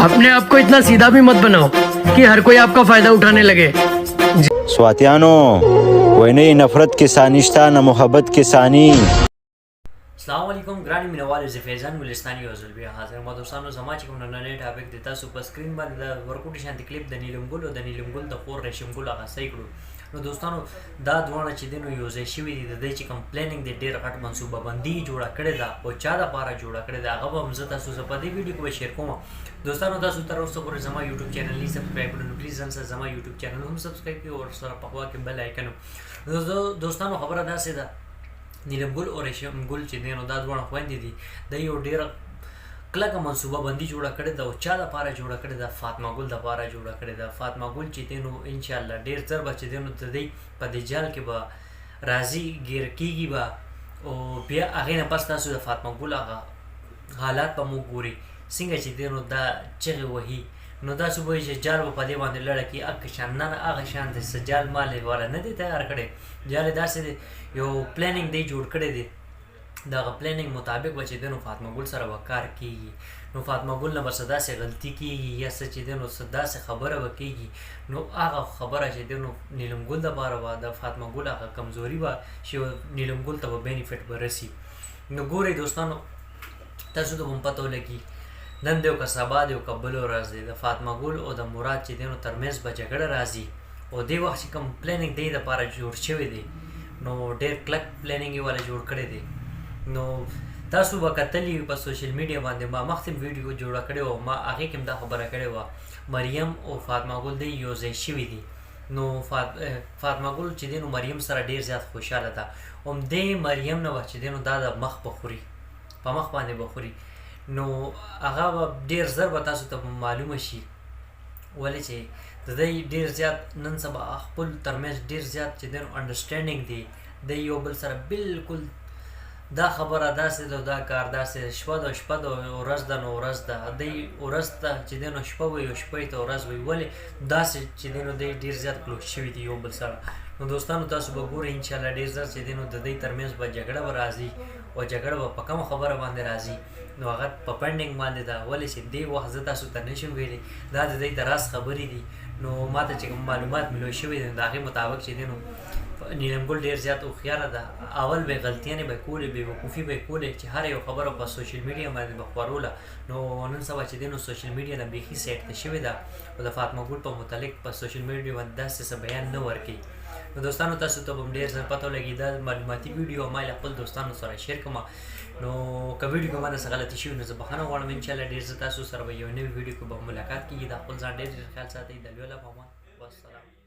अपने आप को इतना सीधा भी मत बनाओ कि हर कोई आपका फायदा उठाने लगे। स्वातियानो कोई नहीं नफरत के सानिश्ता न मोहब्बत के सानी। अस्सलाम वालेकुम ग्रानी मिनवाल से फैजान गुलिस्तानी और जुलबिया हाजिर म दोस्तانو زما چې کوم نن ټاپک د تاسو په سکرین باندې د ورکوټ شانتي کلیپ د نیلم ګل د خور ریشم ګل هغه صحیح کړو. نو دوستانو دا دوه چې دینو یو ځای شوی دي د چې کوم پلانینګ د ډیر غټ منصوبه بندي جوړه کړې ده او چا د پاره جوړه کړې ده هغه به زه تاسو په دې ویډیو کې شیر کوم. دوستانو تاسو تر اوسه پورې زما یوټیوب چینل نه سبسکرایب کړئ پلیز زما یوټیوب چینل هم سبسکرایب کړئ او سره په خوا کې بیل آیکن. دوستانو خبره دا سي ده نیلم ګل او ریشم ګل چې دینو دا دوه خويندې دي د یو ډیر کلکه منصوبه بندي جوړه کړې ده او چا د پاره جوړه کړې ده فاطمه ګل د پاره جوړه کړې ده. فاطمه ګل چې دینو ان شاء الله ډیر زر بچ دینو ته دی په دې جال کې به راضي گیر کیږي به او بیا هغه نه پس تاسو د فاطمه ګل هغه حالات په مو ګوري څنګه چې دینو دا چغه وਹੀ نو دا صبح چې جال په دې باندې لړ کې اګ شان نه هغه شان د سجال مال ولا نه دي تیار کړي جال داسې یو پلانینګ دی جوړ کړی دی دا پلانینګ مطابق بچې دنو فاطمه ګل سره وکړ کیږي. نو فاطمه ګل نه بسدا سه غلطي کیږي یا سچ دنو صدا سه خبره وکيږي نو هغه خبره چې دنو نیلم ګل د بار وا د فاطمه ګل هغه کمزوري وا شی نیلم ګل ته بینیفیټ ورسي. نو ګوري دوستانو تاسو ته هم پته ولګي نن دیو کا سبا دیو کا بلو راز دی د فاطمه ګل او د مراد چې دینو ترمنځ به جګړه راځي او دی وخت چې کوم پلانینګ دی د لپاره جوړ شوی دی نو ډېر کلک پلانینګ والا جوړ کړی دی. نو تاسو به کتلی په سوشل میډیا باندې ما مختلف ویډیو جوړ کړی او ما هغه کې دا خبره کړې و مریم او فاطمه ګل دی یو ځای شوی دی. نو فاطمه ګل چې دینو مریم سره ډیر زیات خوشاله ده او دې مریم نو چې دینو دا د مخ بخوري په مخ باندې بخوري نو هغه ډیر زر به تاسو ته معلومه شي ولې چې د دې ډیر زیات نن سبا خپل ترمنځ ډیر زیات چې دینو انډرسټانډینګ دی د یو بل سره بالکل دا خبره داسې دا کار داسې شپه د ورځ د نو ورځ د دې ورځ ته چې دینو شپه وي او شپې ته ورځ وي ولې داسې چې دینو ډیر زیات کلوز شوي دي یو بل سره. نو دوستانو تاسو به ګورئ ان شاء الله ډیر زر چې دینو د دې ترمنځ به جګړه راځي او جګړه په کوم خبره باندې راځي نو هغه په پندینګ باندې دا ولې چې دی وخت زه تاسو ته نشم ویلي دا د دې دراز خبرې دي. نو ماته چې معلومات ملو شوي دي د هغې مطابق چې دینو نیلم ګل ډیر زیات هوښیاره ده اول به غلطیانې به کولې بې وقوفي به کولې چې هر یو خبره په سوشل میډیا باندې به خپروله. نو نن سبا چې دینو سوشل میډیا نه بیخي سیټ شوې ده او د فاطمه ګل په متعلق په سوشل میډیا باندې داسې څه بیان نه ورکوي. نو دوستانو تاسو ته به ډیر زر پته ولګي دا معلوماتي ویډیو ما خپل دوستانو سره شیر کوم. نو که ویډیو کې باندې څه غلطي شوي نو زه بخښنه غواړم ان شاء الله ډیر زه تاسو سره به یو نوی ویډیو کې به ملاقات کیږي. د خپل ځان ډیر خیال ساتئ د لوی الله په امان والسلام.